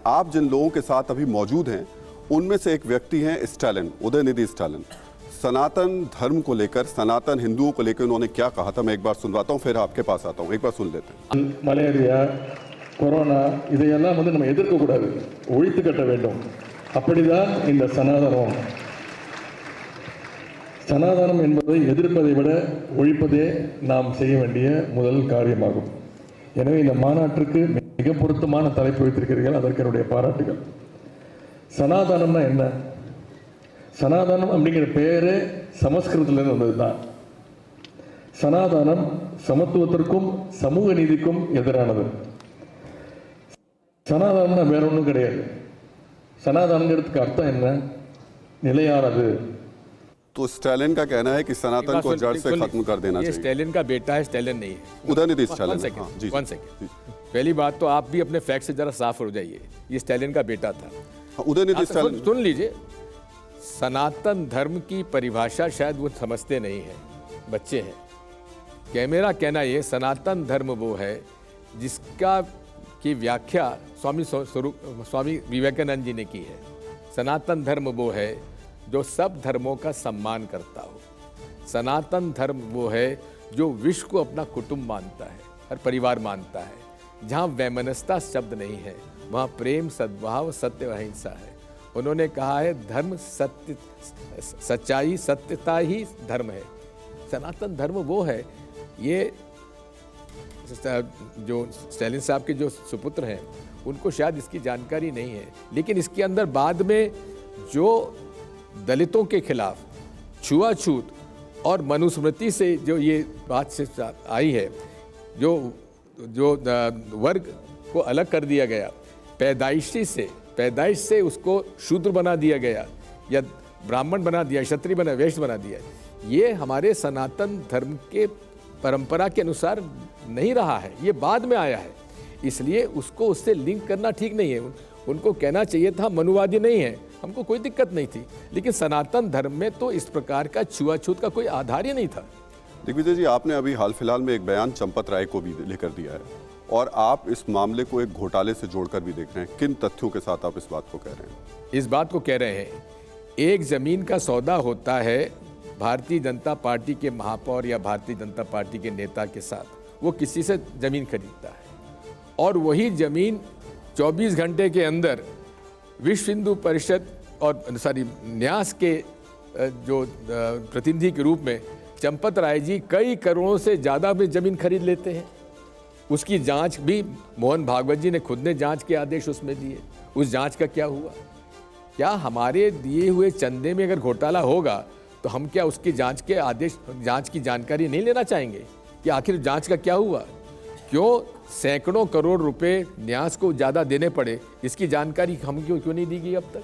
आप जिन लोगों के साथ अभी मौजूद हैं उनमें से एक व्यक्ति हैं स्टालिन, उदयनिधि स्टालिन। सनातन धर्म को लेकर, सनातन हिंदुओं को लेकर उन्होंने क्या कहा था, मैं एक बार सुनवाता हूं, फिर आपके पास आता हूं। एक बार सुन लेते हैं। மலேரியா, கொரோனா இதையெல்லாம் நம்ம எதிர்க்க கூடாது, ஒழித்து கட்ட வேண்டும். அப்படிதான் இந்த சனாதனம் என்பதை எதிர்ப்பதை விட ஒழிப்பதே நாம் செய்ய வேண்டிய முதல் காரியமாகும். எனவே இந்த மாநாட்டிற்கு மிக பொருத்தமான தலைப்பு வைத்திருக்கிறீர்கள், அதற்கு என்னுடைய பாராட்டுகள். சனாதனம்னா என்ன? சனாதனம் அப்படிங்கிற பேரே சமஸ்கிருதத்திலிருந்து வந்தது தான். சனாதனம் சமத்துவத்திற்கும் சமூக நீதிக்கும் எதிரானது. சனாதனம்னா வேற ஒன்றும் கிடையாது. சனாதனங்கிறதுக்கு அர்த்தம் என்ன? நிலையானது. तो स्टालिन का कहना है कि सनातन को जड़ से खत्म कर देना चाहिए। स्टालिन का बेटा है, स्टालिन नहीं है। उदयनिधि स्टालिन। One second. पहली बात तो आप भी अपने फैक्ट से जरा साफ हो जाइए। ये स्टालिन का बेटा था। उदयनिधि स्टालिन। सुन लीजिए, सनातन धर्म की परिभाषा शायद वो समझते नहीं है, बच्चे हैं। क्या मेरा कहना ये, सनातन धर्म वो है जिसका की व्याख्या स्वामी विवेकानंद जी ने की है। सनातन धर्म वो है जो सब धर्मों का सम्मान करता हो। सनातन धर्म वो है जो विश्व को अपना कुटुंब मानता है, हर परिवार मानता है। जहाँ वैमनस्यता शब्द नहीं है, वहाँ प्रेम, सद्भाव, सत्य, अहिंसा है। उन्होंने कहा है धर्म सत्य, सच्चाई, सत्यता ही धर्म है। सनातन धर्म वो है। ये जो स्टालिन साहब के जो सुपुत्र हैं उनको शायद इसकी जानकारी नहीं है, लेकिन इसके अंदर बाद में जो दलितों के खिलाफ छुआछूत और मनुस्मृति से जो ये बात से आई है, जो वर्ग को अलग कर दिया गया, पैदाइश से उसको शूद्र बना दिया गया या ब्राह्मण बना दिया, क्षत्रिय बना, वैश्य बना दिया, ये हमारे सनातन धर्म के परंपरा के अनुसार नहीं रहा है, ये बाद में आया है। इसलिए उसको उससे लिंक करना ठीक नहीं है। उनको कहना चाहिए था मनुवादी नहीं है, हमको कोई दिक्कत नहीं थी, लेकिन सनातन धर्म में तो इस प्रकार का छुआछूत का कोई आधार ही नहीं था। दिग्विजय जी, आपने अभी हाल फिलहाल में एक बयान चंपत राय को भी लेकर दिया है और आप इस मामले को एक घोटाले से जोड़कर भी देख रहे हैं। किन तथ्यों के साथ आप इस बात को कह रहे हैं? इस बात को कह रहे हैं, एक जमीन का सौदा होता है भारतीय जनता पार्टी के महापौर या भारतीय जनता पार्टी के नेता के साथ, वो किसी से जमीन खरीदता है और वही जमीन 24 घंटे के अंदर विश्व हिंदू परिषद और न्यास के जो प्रतिनिधि के रूप में चंपत राय जी कई करोड़ों से ज़्यादा में ज़मीन खरीद लेते हैं। उसकी जांच भी मोहन भागवत जी ने खुद ने जांच के आदेश उसमें दिए। उस जांच का क्या हुआ? क्या हमारे दिए हुए चंदे में अगर घोटाला होगा तो हम क्या उसकी जांच के आदेश, जांच की जानकारी नहीं लेना चाहेंगे कि आखिर जांच का क्या हुआ? क्यों सैकड़ों करोड़ रुपए न्यास को ज़्यादा देने पड़े, इसकी जानकारी हम क्यों नहीं दी गई अब तक?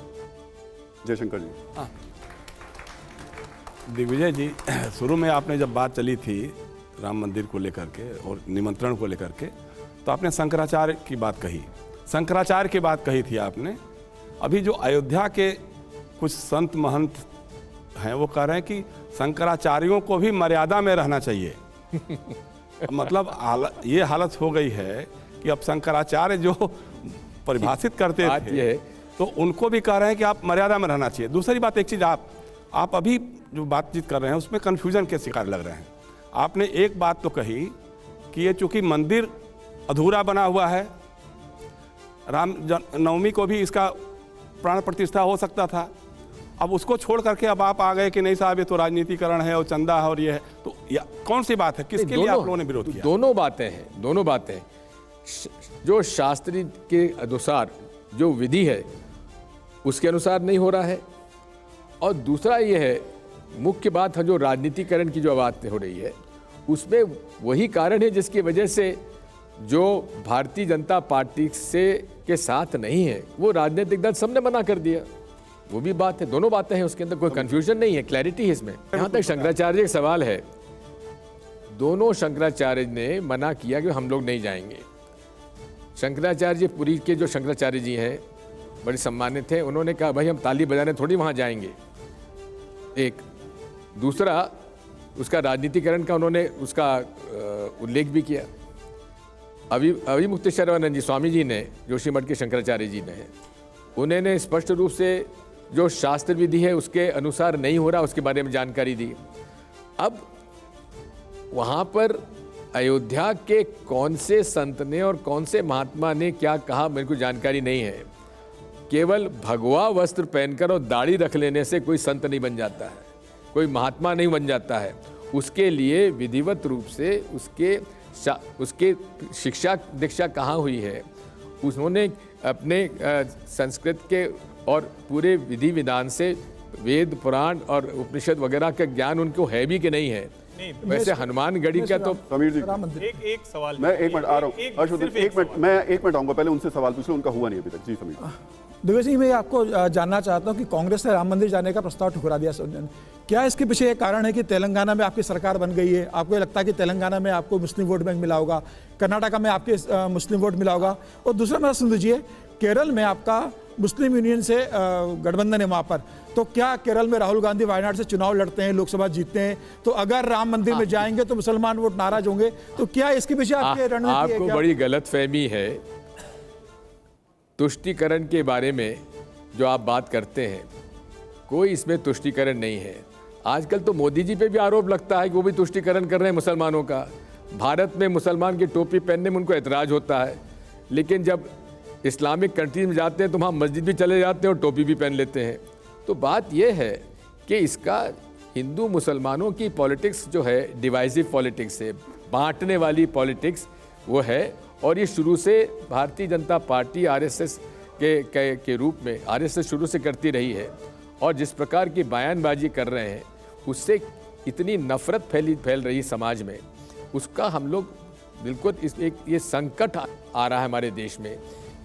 जयशंकर जी। हाँ, दिग्विजय जी, शुरू में आपने जब बात चली थी राम मंदिर को लेकर के और निमंत्रण को लेकर के, तो आपने शंकराचार्य की बात कही, शंकराचार्य की बात कही थी आपने। अभी जो अयोध्या के कुछ संत महंत हैं वो कह रहे हैं कि शंकराचार्यों को भी मर्यादा में रहना चाहिए। मतलब ये हालत हो गई है कि अब शंकराचार्य जो परिभाषित करते थे तो उनको भी कह रहे हैं कि आप मर्यादा में रहना चाहिए। दूसरी बात, एक चीज़ आप अभी जो बातचीत कर रहे हैं उसमें कन्फ्यूजन के शिकार लग रहे हैं। आपने एक बात तो कही कि ये चूँकि मंदिर अधूरा बना हुआ है, राम नवमी को भी इसका प्राण प्रतिष्ठा हो सकता था, अब उसको छोड़ करके अब आप आ गए कि नहीं साहब ये तो राजनीतिकरण है और चंदा है और ये है, तो कौन सी बात है, किसके लिए आप लोगों ने विरोध किया? दोनों बातें हैं, दोनों बातें। जो शास्त्री के अनुसार जो विधि है उसके अनुसार नहीं हो रहा है, और दूसरा ये है, मुख्य बात है जो राजनीतिकरण की जो बात हो रही है उसमें वही कारण है जिसकी वजह से जो भारतीय जनता पार्टी से के साथ नहीं है वो राजनीतिक दल सबने मना कर दिया। वो भी बात है, दोनों बातें हैं, उसके अंदर कोई कंफ्यूजन नहीं है, क्लैरिटी है इसमें। यहाँ तक शंकराचार्य का सवाल है, दोनों शंकराचार्य ने मना किया कि हम लोग नहीं जाएंगे। शंकराचार्य पुरी के जो शंकराचार्य जी हैं बड़े सम्मानित हैं, उन्होंने कहा भाई हम ताली बजाने थोड़ी वहाँ जाएंगे। एक दूसरा, उसका राजनीतिकरण का उन्होंने उसका उल्लेख भी किया। अभी मुक्ति शरवानंद जी स्वामी जी ने, जोशीमठ के शंकराचार्य जी ने, उन्होंने स्पष्ट रूप से जो शास्त्र विधि है उसके अनुसार नहीं हो रहा उसके बारे में जानकारी दी। अब वहाँ पर अयोध्या के कौन से संत ने और कौन से महात्मा ने क्या कहा मेरे को जानकारी नहीं है। केवल भगवा वस्त्र पहनकर और दाढ़ी रख लेने से कोई संत नहीं बन जाता है, कोई महात्मा नहीं बन जाता है। उसके लिए विधिवत रूप से उसके शिक्षा दीक्षा कहाँ हुई है, उन्होंने अपने संस्कृत के और पूरे विधि विधान से वेद पुराण और उपनिषद वगैरह का ज्ञान उनको है भी कि नहीं है। वैसे हनुमानगढ़ी का तो समीर जी एक सवाल, मैं एक मिनट आ रहा हूँ हर्षवर्धन, एक मिनट, मैं एक मिनट आऊंगा, पहले उनसे सवाल पूछ लूं, उनका हुआ नहीं अभी तक। जी समीर। दिग्विजय सिंह, मैं आपको जानना चाहता हूं कि कांग्रेस ने राम मंदिर जाने का प्रस्ताव ठुकरा दिया सोनिया ने। क्या इसके पीछे एक कारण है कि तेलंगाना में आपकी सरकार बन गई है, आपको ये लगता है कि तेलंगाना में आपको मुस्लिम वोट बैंक मिला होगा, कर्नाटका में आपके मुस्लिम वोट मिला होगा, और दूसरा मेरा सुन लीजिए, केरल में आपका मुस्लिम यूनियन से गठबंधन है वहाँ पर, तो क्या केरल में राहुल गांधी वायनाड से चुनाव लड़ते हैं, लोकसभा जीतते हैं, तो अगर राम मंदिर में जाएंगे तो मुसलमान वोट नाराज होंगे, तो क्या इसके पीछे आपकी रणनीति है? आपको बड़ी गलतफहमी है तुष्टीकरण के बारे में जो आप बात करते हैं। कोई इसमें तुष्टीकरण नहीं है। आजकल तो मोदी जी पे भी आरोप लगता है कि वो भी तुष्टीकरण कर रहे हैं मुसलमानों का। भारत में मुसलमान की टोपी पहनने में उनको एतराज होता है, लेकिन जब इस्लामिक कंट्रीज में जाते हैं तो वहाँ मस्जिद भी चले जाते हैं और टोपी भी पहन लेते हैं। तो बात यह है कि इसका हिंदू मुसलमानों की पॉलिटिक्स जो है डिवाइसिव पॉलिटिक्स है, बांटने वाली पॉलिटिक्स वो है, और ये शुरू से भारतीय जनता पार्टी आरएसएस के रूप में आरएसएस शुरू से करती रही है। और जिस प्रकार की बयानबाजी कर रहे हैं उससे इतनी नफरत फैल रही समाज में, उसका हम लोग बिल्कुल ये संकट आ रहा है हमारे देश में।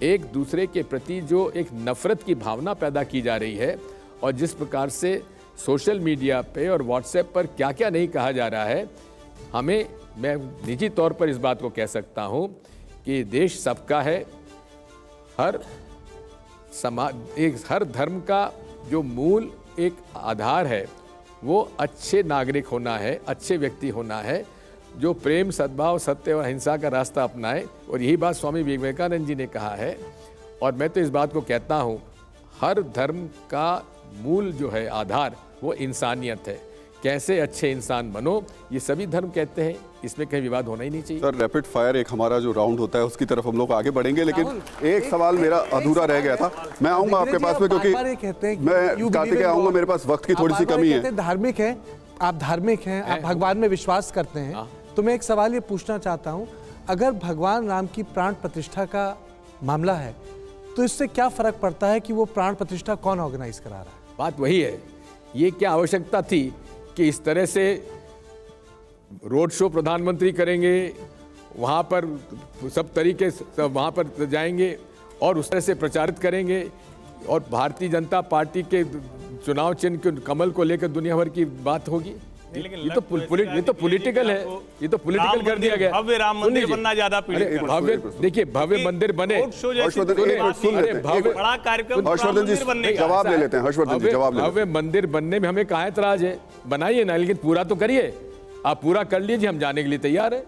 एक दूसरे के प्रति जो एक नफरत की भावना पैदा की जा रही है, और जिस प्रकार से सोशल मीडिया पे और व्हाट्सएप पर क्या क्या नहीं कहा जा रहा है, मैं निजी तौर पर इस बात को कह सकता हूँ कि देश सबका है। हर धर्म का जो मूल एक आधार है वो अच्छे नागरिक होना है, अच्छे व्यक्ति होना है, जो प्रेम, सद्भाव, सत्य और अहिंसा का रास्ता अपनाए। और यही बात स्वामी विवेकानंद जी ने कहा है। और मैं तो इस बात को कहता हूँ, हर धर्म का मूल जो है आधार वो इंसानियत है। कैसे अच्छे इंसान बनो, ये सभी धर्म कहते हैं, इसमें कहीं विवाद होना ही नहीं चाहिए। सर, रैपिड फायर एक हमारा जो राउंड होता है उसकी तरफ हम लोग आगे बढ़ेंगे, लेकिन एक सवाल मेरा अधूरा रह गया था। मैं आऊंगा आपके पास में, क्योंकि मैं कार्तिकेय आऊंगा, मेरे पास वक्त की थोड़ी सी कमी है। धार्मिक है आप, धार्मिक हैं आप, भगवान में विश्वास करते हैं, तो मैं एक सवाल ये पूछना चाहता हूं, अगर भगवान राम की प्राण प्रतिष्ठा का मामला है तो इससे क्या फर्क पड़ता है कि वो प्राण प्रतिष्ठा कौन ऑर्गेनाइज करा रहा है? बात वही है, ये क्या आवश्यकता थी कि इस तरह से रोड शो प्रधानमंत्री करेंगे, वहाँ पर सब तरीके से वहाँ पर जाएंगे और उस तरह से प्रचारित करेंगे, और भारतीय जनता पार्टी के चुनाव चिन्ह के कमल को लेकर दुनिया भर की बात होगी। ये तो पॉलिटिकल है, ये तो पॉलिटिकल कर दिया गया। भव्य राम मंदिर बनना ज्यादा पीड़ित। भव्य, देखिए भव्य मंदिर बने, बड़ा कार्यक्रम, हर्षवर्धन जी जवाब ले लेते हैं। हर्षवर्धन जी जवाब ले, भव्य मंदिर बनने में हमें कहाँ एतराज है? बनाइए ना, लेकिन पूरा तो करिए। आप पूरा कर लीजिए, हम जाने के लिए तैयार है।